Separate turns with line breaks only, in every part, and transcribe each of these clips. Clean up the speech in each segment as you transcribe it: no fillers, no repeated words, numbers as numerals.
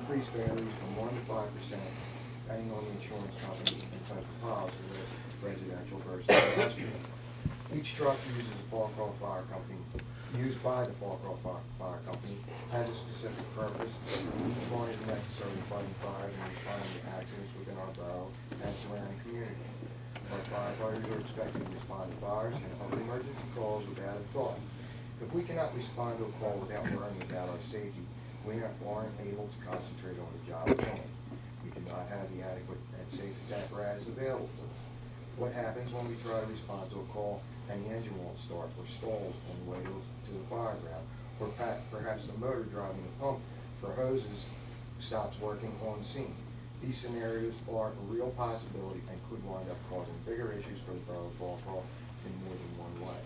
increase varies from 1 to 5%, depending on the insurance company and type of policy, residential versus industrial. Each truck uses a Fallcroft Fire Company, used by the Fallcroft Fire Company, has a specific purpose. Each one is necessary in fighting fires and responding to accidents within our borough and surrounding community. Our firefighters are expected to respond to fires and other emergency calls without a thought. If we cannot respond to a call without worrying about our safety, we aren't able to concentrate on the job at hand. We do not have the adequate and safe apparatus available to us. What happens when we try to respond to a call and the engine won't start or stalls on the way to the fire ground, or perhaps the motor driving the pump for hoses stops working on the scene? These scenarios are a real possibility and could wind up causing bigger issues for the borough of Fallcroft in more than one way.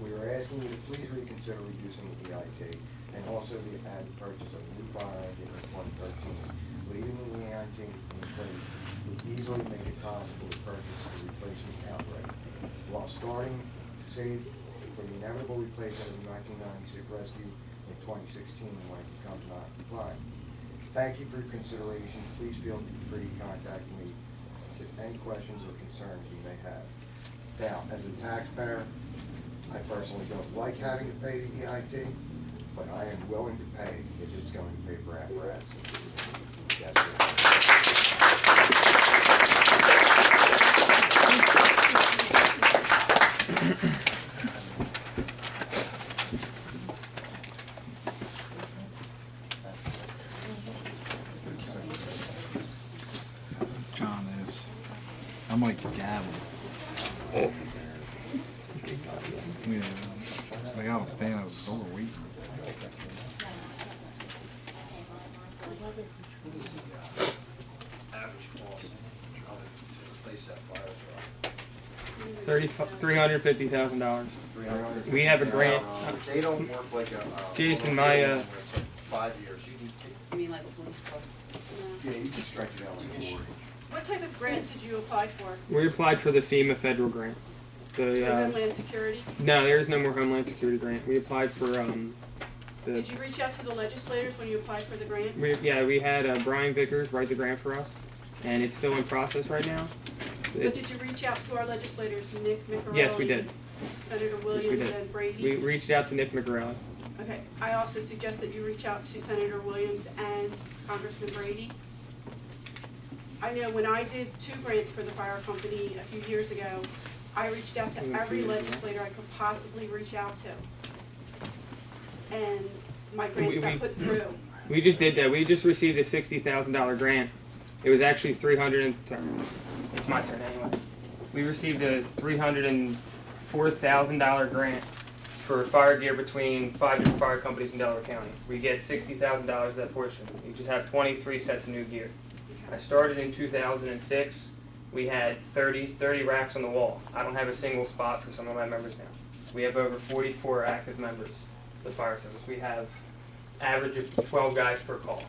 We are asking you to please reconsider reducing the EIT and also the added purchase of a new fire engine in 2013. Leaving the EIT in place would easily make it possible to purchase a replacement outright, while starting to save for the inevitable replacement of the 1996 rescue in 2016 when it becomes non-compliant. Thank you for your consideration. Please feel free to contact me with any questions or concerns you may have. Now, as a taxpayer, I personally don't like having to pay the EIT, but I am willing to pay if it's going to pay for apparatus. That's
John is. I'm like gavel. Yeah. I gotta stand at the door waiting.
Average cost to replace that fire truck?
$350,000. We have a grant.
They don't work like a.
Jason,
It's like 5 years.
You mean like a police car?
Yeah, you can stretch it out like a board.
What type of grant did you apply for?
We applied for the FEMA federal grant.
For Homeland Security?
No, there is no more Homeland Security grant. We applied for
Did you reach out to the legislators when you applied for the grant?
we had Brian Vickers write the grant for us, and it's still in process right now.
But did you reach out to our legislators, Nick McGarelli?
Yes, we did.
Senator
Yes, we
Williams
did.
and Brady?
We reached out to Nick McGarelli.
Okay, I also suggest that you reach out to Senator Williams and Congressman Brady. I know when I did 2 grants for the fire company a few years ago, I reached out to every legislator I could possibly reach out to. And my grants got put through.
We just did that. We just received a $60,000 grant. It was actually it's my turn anyway. We received a $304,000 grant for fire gear between 5 different fire companies in Delaware County. We get $60,000 of that portion. We just have 23 sets of new gear. I started in 2006. We had 30 racks on the wall. I don't have a single spot for some of my members now. We have over 44 active members of the fire service. We have average of 12 guys per call.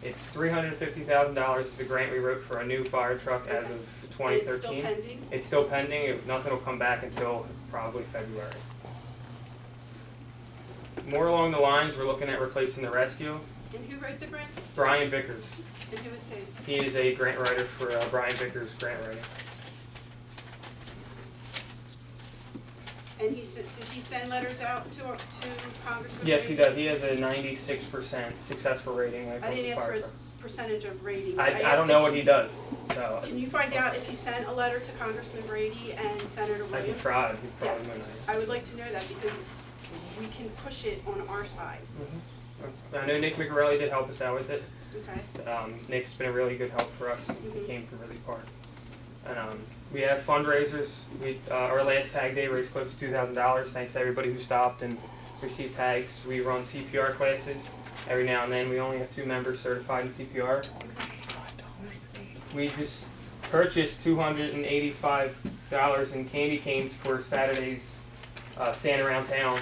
It's $350,000 is the grant we wrote for a new fire truck as of 2013.
And it's still pending?
It's still pending. Nothing will come back until probably February. More along the lines, we're looking at replacing the rescue.
And who wrote the grant?
Brian Vickers.
And who is he?
He is a grant writer for Brian Vickers Grant Writing.
And did he send letters out to Congressman
Yes, he
Brady?
does. He has a 96% successful rating when it
I
comes to
didn't ask for
fire
his percentage of rating.
I
asked
don't know
if
what he does. So
Can you find out if he sent a letter to Congressman Brady and Senator
I
Williams?
can try. He's probably
Yes,
gonna-
I would like to know that because we can push it on our side.
I know Nick McGarelli did help us out with it.
Okay.
Nick's been a really good help for us. He
Mhm.
came from really far. And we have fundraisers. Our last tag day raised close to $2,000. Thanks to everybody who stopped and received tags. We run CPR classes every now and then. We only have 2 members certified in CPR. We just purchased $285 in candy canes for Saturday's Santa around town,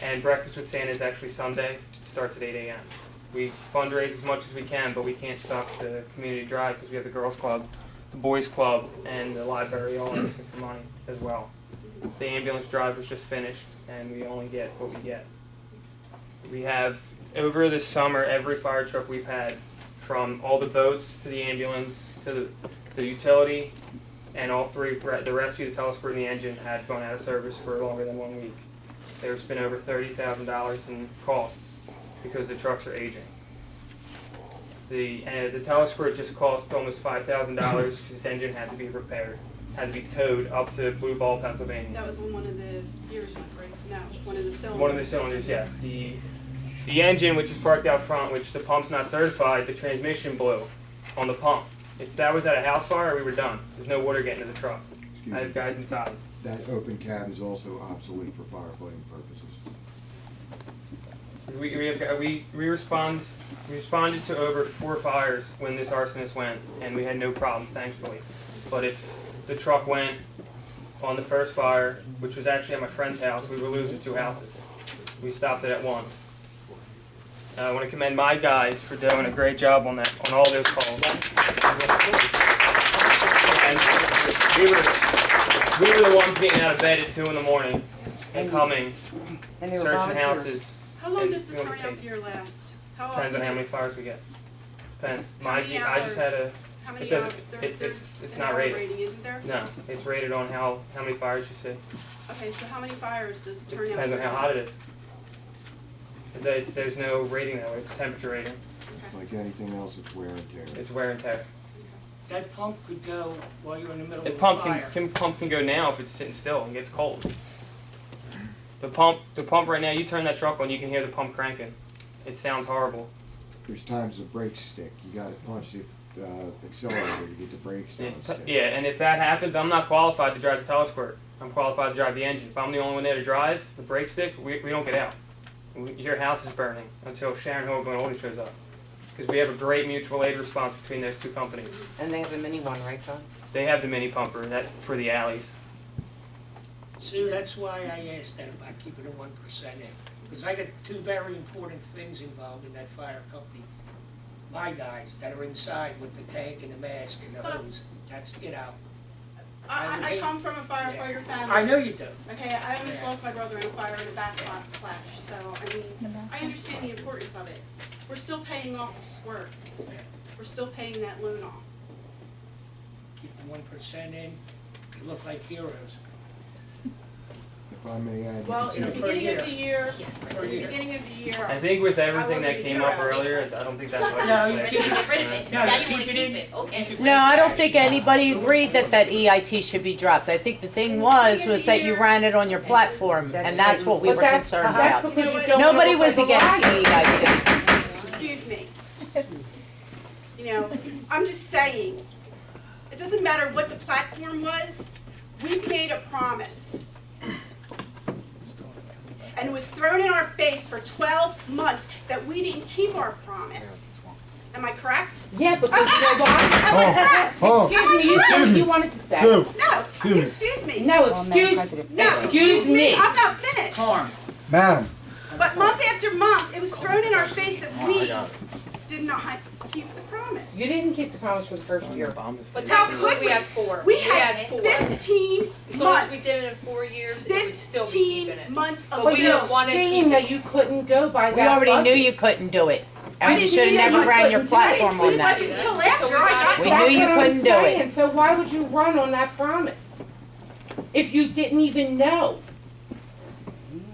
and Breakfast with Santa is actually Sunday. Starts at 8 a.m. We fundraise as much as we can, but we can't stop the community drive because we have the girls club, the boys club, and the library all asking for money as well. The ambulance drive was just finished, and we only get what we get. We have over the summer, every fire truck we've had, from all the boats to the ambulance to the utility, and all three, the rescue, the telescope, and the engine had gone out of service for longer than 1 week. There's been over $30,000 in costs because the trucks are aging. The telescope just cost almost $5,000 because its engine had to be repaired, had to be towed up to Blue Ball, Pennsylvania.
That was when one of the gears went break, no, one of the cylinders.
One of the cylinders, yes. The engine, which is parked out front, which the pump's not certified, the transmission blew on the pump. If that was at a house fire, we were done. There's no water getting to the truck. I have guys inside.
That open cab is also obsolete for firefighting purposes.
We responded to over 4 fires when this arsonist went, and we had no problems, thankfully. But if the truck went on the first fire, which was actually at my friend's house, we were losing 2 houses. We stopped it at 1. I want to commend my guys for doing a great job on all those calls. And we were the ones getting out of bed at 2 in the morning and coming,
And they were
searching
volunteers.
houses.
How long
And
does the
doing
turnout gear last? How
Depends on
often?
how many fires we get. Depends.
How many
I just had a,
How
it
many
doesn't-
hours?
it's
There's
not
an hour
rated.
rating, isn't there?
no, it's rated on how many fires you see.
Okay, so how many fires does the turnout?
Depends on
gear
how hot it is. There's no rating that way, it's temperature rating.
Okay.
Like anything else, it's wear and tear.
It's wear and tear.
That pump could go while you're in the middle
The
of a
pump
fire.
pump can go now if it's sitting still and gets cold. The pump right now, you turn that truck on, you can hear the pump cranking. It sounds horrible.
There's times the brakes stick, you gotta punch the accelerator to get the brakes on.
Yeah, and if that happens, I'm not qualified to drive the telesquirt. I'm qualified to drive the engine. If I'm the only one there to drive the brake stick, we don't get out. Your house is burning until Sharon Hogan Oldie shows up. Because we have a great mutual aid response between those 2 companies.
And they have a mini one, right, John?
They have the mini pumper for the alleys.
Sue, that's why I asked that about keeping the 1% in. Because I got 2 very important things involved in that fire company. My guys that are inside with the tank and the mask and the hose. That's,
I come from a firefighter family.
I know you do.
Okay, I almost lost my brother in a fire in a back flash, so, I mean, I understand the importance of it. We're still paying off the squirt. We're still paying that loan off.
Keep the 1% in. You look like heroes.
If I may add.
Well, in the
For a
beginning of the year,
For a
in the
year.
beginning of the year,
I think with everything that
wasn't
came
here.
up earlier, I don't think that's what
No,
I
you
should
keep
say.
Get rid of it.
No,
Now
you
you wanna
keep it
keep
in.
it, okay.
You
No, I don't think anybody agreed that EIT should be dropped. I think the thing was that you ran it on your platform, and that's what we were concerned about.
because you don't
Nobody was against the EIT.
excuse me. You know, I'm just saying, it doesn't matter what the platform was, we made a promise. And it was thrown in our face for 12 months that we didn't keep our promise. Am I correct?
Yeah, because you know why?
Am I correct?
Excuse me, you said what you wanted to say.
No,
Excuse me.
excuse me.
No, excuse me.
I'm not finished.
Madam,
But month after month, it was thrown in our face that we did not keep the promise.
You didn't keep the promise for the first year.
But
How
technically,
could
we
we?
had 4.
We had
four.
15
As long as we
months.
did it in 4 years, it would still be keeping
15
it.
months of
But
But
we
you're
don't wanna
saying
keep
that you couldn't go by that
We already knew
budget.
you couldn't do it, and
I
you
didn't
should have
see that
never
you
ran your
couldn't do it. I didn't
platform
see
on
the
that.
budget until
So
after
we
I
got
got
it.
We
back.
knew you
That's what I'm
couldn't do it.
saying. So why would you run on that promise? If you didn't even know.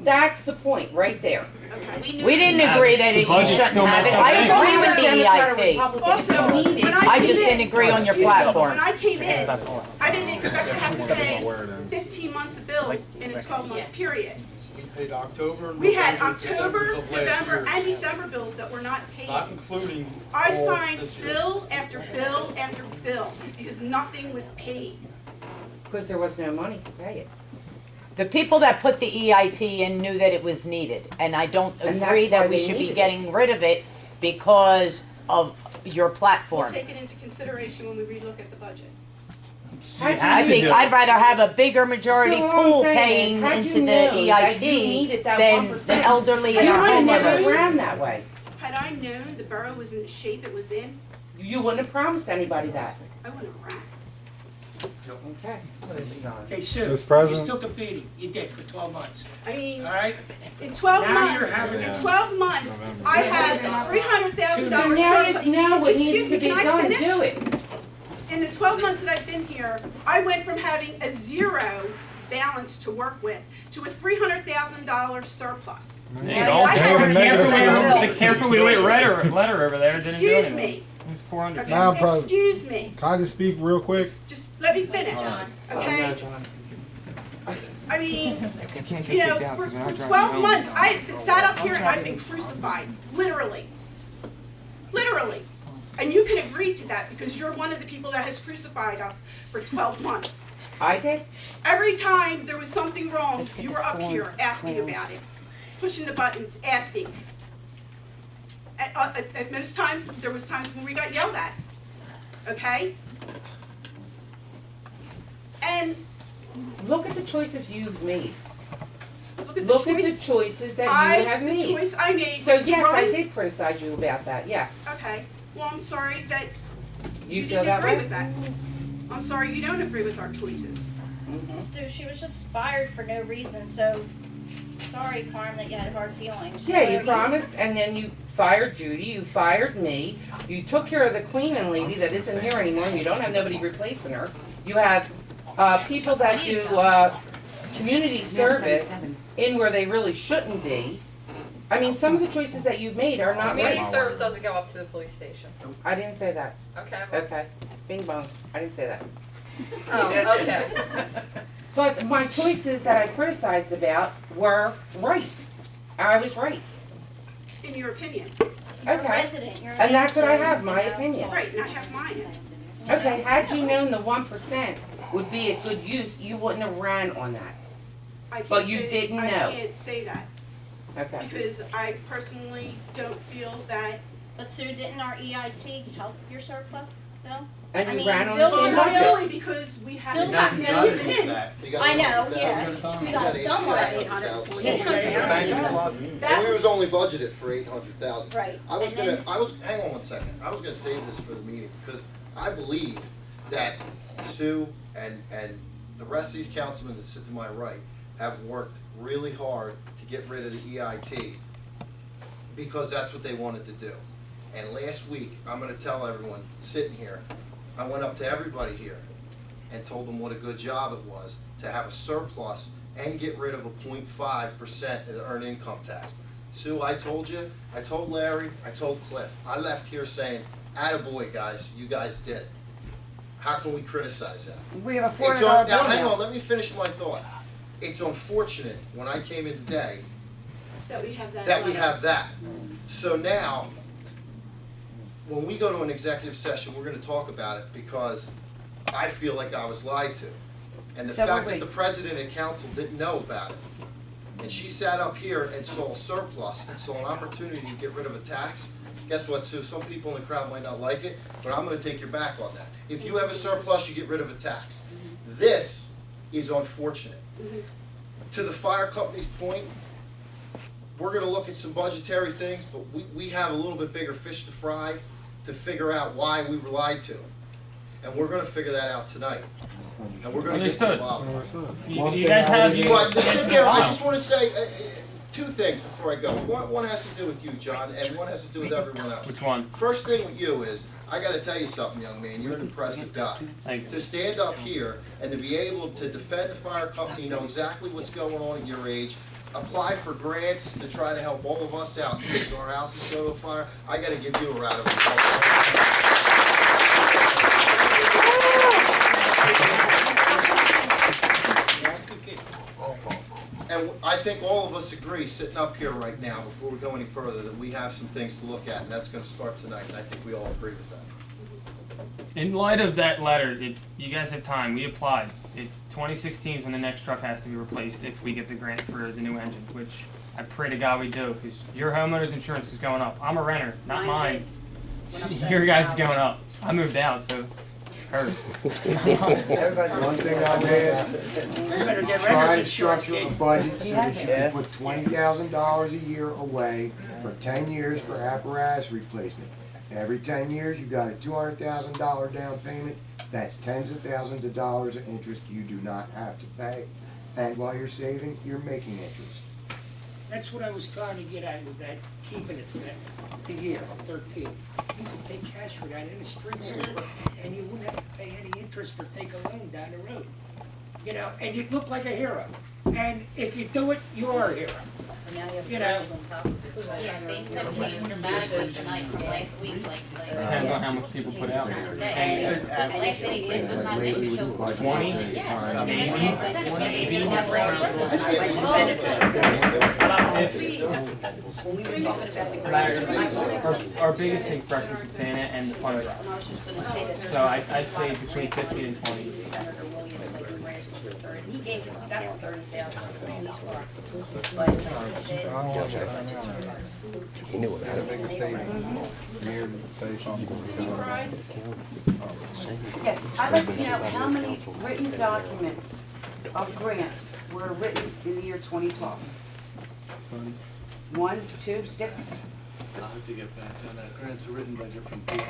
That's the point, right there.
Okay.
We didn't agree that you
budget's
shouldn't
still
have it.
messed
I
up.
agree with the
Democrat or
EIT.
Republican,
Also,
if you need
when
it.
I
came
just
in-
didn't agree on your
excuse me,
platform.
When I came in, I didn't expect to have to pay 15 months of bills in a 12-month period.
We paid October,
We had
November, December
October,
of last
November,
year,
and December bills that were not paid.
not including
I
all
signed
this year.
bill after bill after bill because nothing was paid.
Because there was no money to pay it.
The people that put the EIT in knew that it was needed, and I don't
And
agree
that's why
that we
they
should be
needed it.
getting rid of it because of your
We'll
platform.
take it into consideration when we relook at the budget.
How'd you
I
know
think
that?
I'd rather have a bigger majority
So what I'm
pool
saying is,
paying
how'd
into
you
the
know that you
EIT
needed that
than
1%?
the elderly and
You
our
would have never
homeowners.
ran that way.
Had I known the borough was in the shape it was in,
You wouldn't have promised anybody that.
I wouldn't have ran.
Okay.
Hey, Sue,
Mr.
you just
President?
took a beating. You did for 12 months.
I mean,
All right?
in 12
Now you're
months,
having
in
a-
12 months, I had $300,000
So now you
surplus.
know what
Excuse
needs to
me,
be
can I
done,
finish?
do it.
In the 12 months that I've been here, I went from having a zero balance to work with to a $300,000 surplus.
Yeah, all
I had
the carefully lit letter over there didn't do
Excuse
anything.
me,
400.
okay,
Madam President.
excuse me,
Can I just speak real quick?
just let me finish, okay? I mean, you know, for 12 months, I've sat up here and I've been crucified, literally. Literally. And you can agree to that because you're one of the people that has crucified us for 12 months.
I did?
Every time there was something wrong, you were up here asking about it, pushing the buttons, asking. At most times, there was times when we got yelled at, okay? And
Look at the choices you've made.
look at the
Look at the
choice,
choices that you have
the
made.
choice I made
So
was to
yes, I
run.
did criticize you about that, yeah.
Okay, well, I'm sorry that
You
you
feel
didn't
that
agree
way?
with that. I'm sorry you don't agree with our choices.
So she was just fired for no reason, so sorry, Carm, that you had hard feelings.
Yeah, you
know,
promised, and then you fired Judy, you fired me, you took care of the cleaning lady that isn't here anymore, and you don't have nobody replacing her. You have, people that do, community service in where they really shouldn't be. I mean, some of the choices that you've made are not
Community
right.
service doesn't go up to the police station.
I didn't say that.
Okay, well,
Okay, bing bong, I didn't say that.
oh, okay.
But my choices that I criticized about were right. I was right.
In your opinion.
You're a
Okay.
resident, you're an
And that's what I
actor,
have, my
you know.
opinion.
Right, and I have mine.
Okay, had you known the 1% would be a good use, you wouldn't have ran on that.
I can't
But you
say-
didn't know.
I can't say that
Okay.
because I personally don't feel that.
But Sue, didn't our EIT help your surplus, though?
And
I
you
mean,
ran on
Bill
the
Well,
same
Bill-
not really
budget.
because we
Bill's
haven't
not
gotten
gonna
anything in.
I know, yeah, we got some already.
And we was only budgeted for 800,000.
Right,
I was
and
gonna,
then-
hang on one second, I was gonna save this for the meeting, because I believe that Sue and the rest of these councilmen that sit to my right have worked really hard to get rid of the EIT, because that's what they wanted to do. And last week, I'm gonna tell everyone sitting here, I went up to everybody here and told them what a good job it was to have a surplus and get rid of a 0.5% of the earned income tax. Sue, I told you, I told Larry, I told Cliff, I left here saying, attaboy guys, you guys did it. How can we criticize that?
We have a
It's on, now hang on, let me finish my thought. It's unfortunate, when I came in today,
That we have that.
that we have that. So now, when we go to an executive session, we're gonna talk about it because I feel like I was lied to. And the
So
fact
wait.
that the president and council didn't know about it. And she sat up here and saw a surplus and saw an opportunity to get rid of a tax. Guess what, Sue? Some people in the crowd might not like it, but I'm gonna take your back on that. If you have a surplus, you get rid of a tax. This is unfortunate. To the fire company's point, we're gonna look at some budgetary things, but we have a little bit bigger fish to fry to figure out why we were lied to. And we're gonna figure that out tonight. And we're gonna get to the
Understood.
bottom.
You guys have,
But to sit there, I just wanna say, two things before I go. One has to do with you, John, and one has to do with everyone else.
Which one?
First thing with you is, I gotta tell you something, young man, you're an impressive guy.
Thank you.
To stand up here and to be able to defend the fire company, know exactly what's going on at your age, apply for grants to try to help all of us out in case our houses go to fire, I gotta give you a round of applause. And I think all of us agree, sitting up here right now, before we go any further, that we have some things to look at, and that's gonna start tonight, and I think we all agree with that.
In light of that letter, you guys have time. We applied. It's 2016 is when the next truck has to be replaced if we get the grant for the new engine, which I pray to God we do, because your homeowner's insurance is going up. I'm a renter, not mine. Your guys is going up. I moved out, so it's hurt.
One thing I've had,
You better get
try
renter's
to
insurance,
structure a
kid.
budget so that you can put $20,000 a year away for 10 years for apparatus replacement. Every 10 years, you got a $200,000 down payment, That's tens of thousands of dollars of interest you do not have to pay. And while you're saving, you're making interest.
That's what I was trying to get at with that, keeping it for that, the year of 13. You could pay cash for that in a street sweeper, and you wouldn't have to pay any interest or take a loan down the road. You know, and you'd look like a hero. And if you do it, you're a hero. You know,
Yeah, things have changed dramatically tonight from last week, like.
Depends on how much people put out.
Trying to say. Last week, this was not an issue, so.
20?
Yes, let's give it 10%. If you never
Our biggest thing for breakfast with Santa and the fun drive. So I'd say between 15 and 20.
Senator Williams, like we were asking for 30, he gave, we got all 30,000 for the police car. But like he said.
He knew it had a big statement. Mayor say something.
Yes, I'd like to know how many written documents of grants were written in the year 2012? 1, 2, 6?
I'll have to get back on that. Grants are written by different people.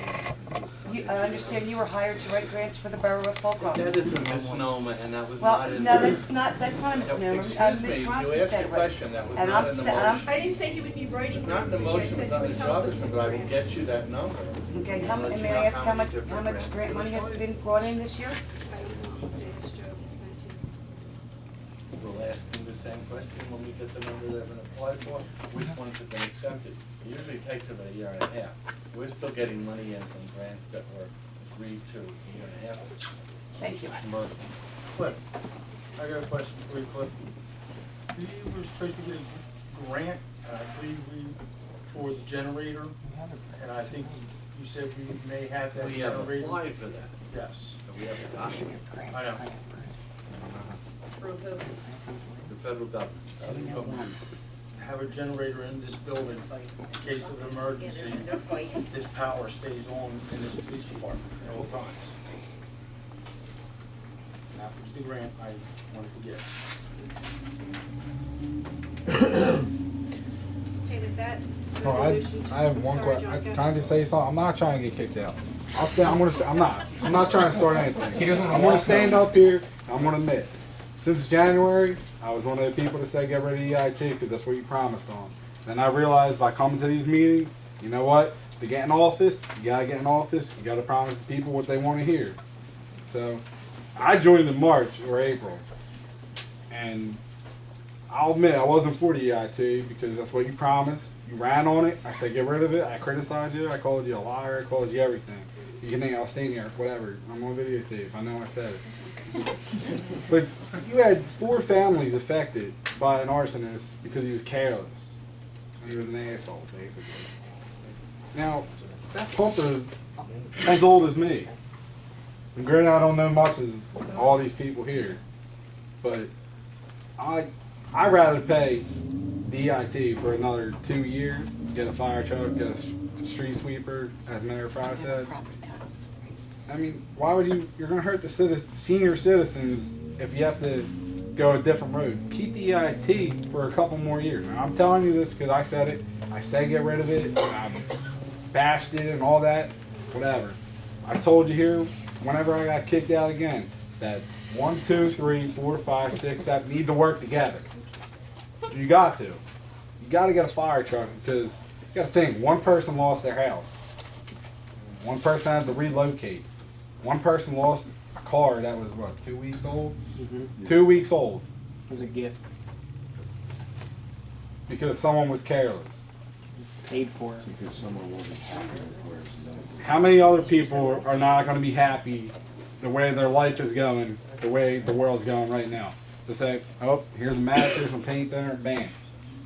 I understand you were hired to write grants for the borough of Fall River.
That is a misnomer, and that was
Well,
not in
no,
the...
that's not a misnomer.
Excuse me,
Ms.
you
Rossi
asked
said
a
it was.
question that was
And
not
I'm
in the
sa-
motion.
I didn't say he would be writing
It's not in the
grants.
motion, it's not in the job description, but I will get you that number.
Okay,
I'll let
and
you
may
know
I ask how
many
much
different grants.
grant money has been brought in this year?
We'll ask him the same question when we get the number that have been applied for, which ones have been accepted. It usually takes about a year and a half. We're still getting money in from grants that were agreed to a year and a half ago.
Thank you.
Cliff, I got a question for you, Cliff. You were supposed to get a grant, and I believe for the generator, and I think you said we may have that
We have
generator.
applied for that,
Yes,
but we haven't gotten it.
I know.
Through who?
The federal government.
Have a generator in this building in case of an emergency. This power stays on in this police department at all times. And that was the grant I wanted to get.
Okay, with that,
Oh, I have one question. Can I just say something? I'm not trying to get kicked out. I'm not trying to start anything. I'm gonna stand up here, I'm gonna admit, since January, I was one of the people that said get rid of EIT because that's what you promised on. Then I realized by coming to these meetings, you know what? To get in office, you gotta get in office, you gotta promise the people what they wanna hear. So, I joined in March or April, and I'll admit I wasn't for the EIT because that's what you promised. You ran on it. I said get rid of it. I criticized you. I called you a liar. I called you everything. You can think I was staying here, whatever. I'm on videotape. I know I said it. But you had 4 families affected by an arsonist because he was careless. He was an asshole, basically. Now, that pumper is as old as me. And granted, I don't know much as all these people here, but I'd rather pay the EIT for another 2 years, get a fire truck, get a street sweeper, as Mayor Fry said. I mean, why would you're going to hurt the senior citizens if you have to go a different road. Keep the EIT for a couple more years. Now, I'm telling you this because I said it. I said get rid of it, and I bashed it and all that, whatever. I told you here, whenever I got kicked out again, that 1, 2, 3, 4, 5, 6, 7 need to work together. You got to. You got to get a fire truck because you got to think, one person lost their house. One person had to relocate. One person lost a car that was, what, 2 weeks old? 2 weeks old.
It was a gift.
Because someone was careless.
Paid for it.
Because someone wasn't happy.
How many other people are not going to be happy the way their life is going, the way the world's going right now? To say, oh, here's a match, here's some paint there, bam.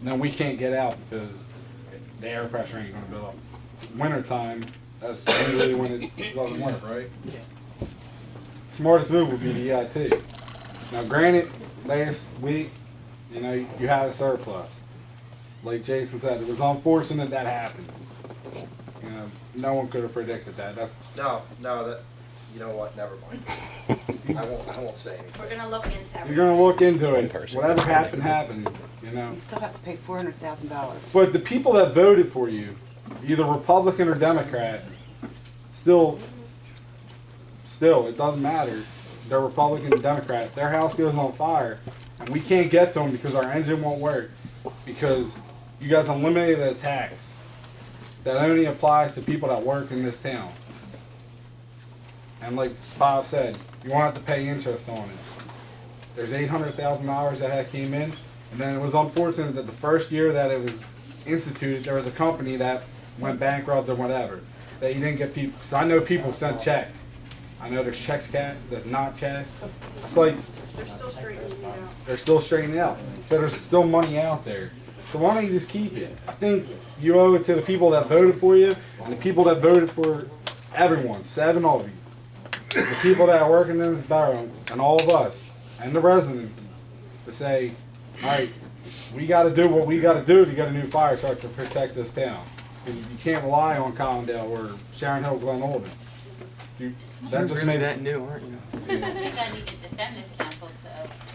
No, we can't get out because the air pressure ain't going to build up. It's winter time, that's usually when it doesn't work, right? Smartest move would be the EIT. Now, granted, last week, you know, you had a surplus. Like Jason said, it was unfortunate that happened. You know, no one could have predicted that.
No, that, you know what, never mind. I won't say anything.
We're gonna look into it.
You're gonna look into it. Whatever happened, you know.
You still have to pay $400,000.
But the people that voted for you, either Republican or Democrat, still still, it doesn't matter. They're Republican and Democrat. If their house goes on fire, and we can't get to them because our engine won't work, because you guys eliminated a tax that only applies to people that work in this town. And like Bob said, you won't have to pay interest on it. There's $800,000 that had came in, and then it was unfortunate that the first year that it was instituted, there was a company that went bankrupt or whatever. That you didn't get people, because I know people sent checks. I know there's checks that not checks. It's like
They're still straightening it out.
they're still straightening out. So there's still money out there. So why don't you just keep it? I think you owe it to the people that voted for you and the people that voted for everyone, 7 of you. The people that are working in this borough and all of us and the residents to say, all right, we got to do what we got to do to get a new fire truck to protect this town. Because you can't rely on Collindale or Sharon Hill, Glen Olden. That just made
that new, aren't you?
I think I need to defend this council to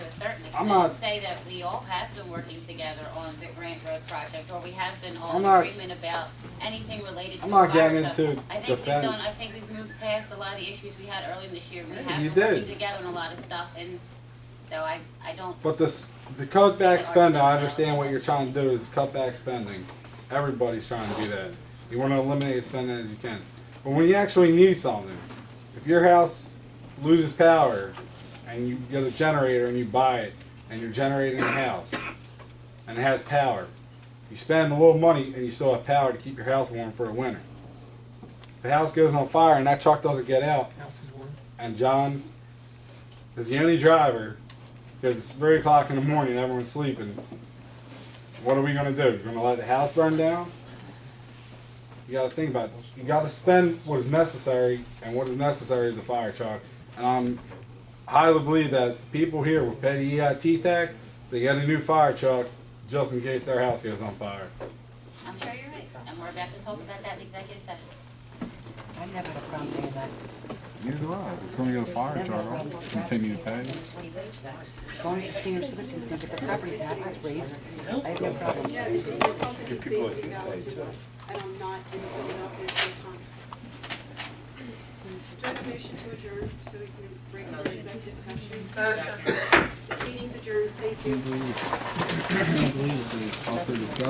a certain extent.
I'm not-
And say that we all have been working together on the Grant Road project, or we have been all
I'm
in
not-
agreement about anything related to
I'm
the
not
fire
getting
truck.
into
I think
defend-
I think we've moved past a lot of the issues we had earlier this year. We
Yeah,
have
you
been working
did.
together on a lot of stuff, and so I don't.
But the cut back spending, I understand what you're trying to do is cut back spending. Everybody's trying to do that. You want to eliminate as spending as you can. But when you actually need something, if your house loses power and you get a generator and you buy it and you're generating the house and it has power, you spend a little money and you still have power to keep your house warm for the winter. If the house goes on fire and that truck doesn't get out, and John is the only driver because it's 3 o'clock in the morning and everyone's sleeping, what are we going to do? You're going to let the house burn down? You got to think about it. You got to spend what is necessary, and what is necessary is a fire truck. And I highly believe that people here will pay the EIT tax. They get a new fire truck just in case their house goes on fire.
I'm sure you're right, and we're about to talk about that in executive session.
I never had a problem paying that.
Neither do I. It's going to get a fire truck. I'll continue to pay.
As long as the senior citizens don't get the property taxes raised, I have no problem.
Yeah, this is the public is basic valid to it, and I'm not in the office all the time. Do I have a motion to adjourn so we can break for executive session? This meeting's adjourned, thank you.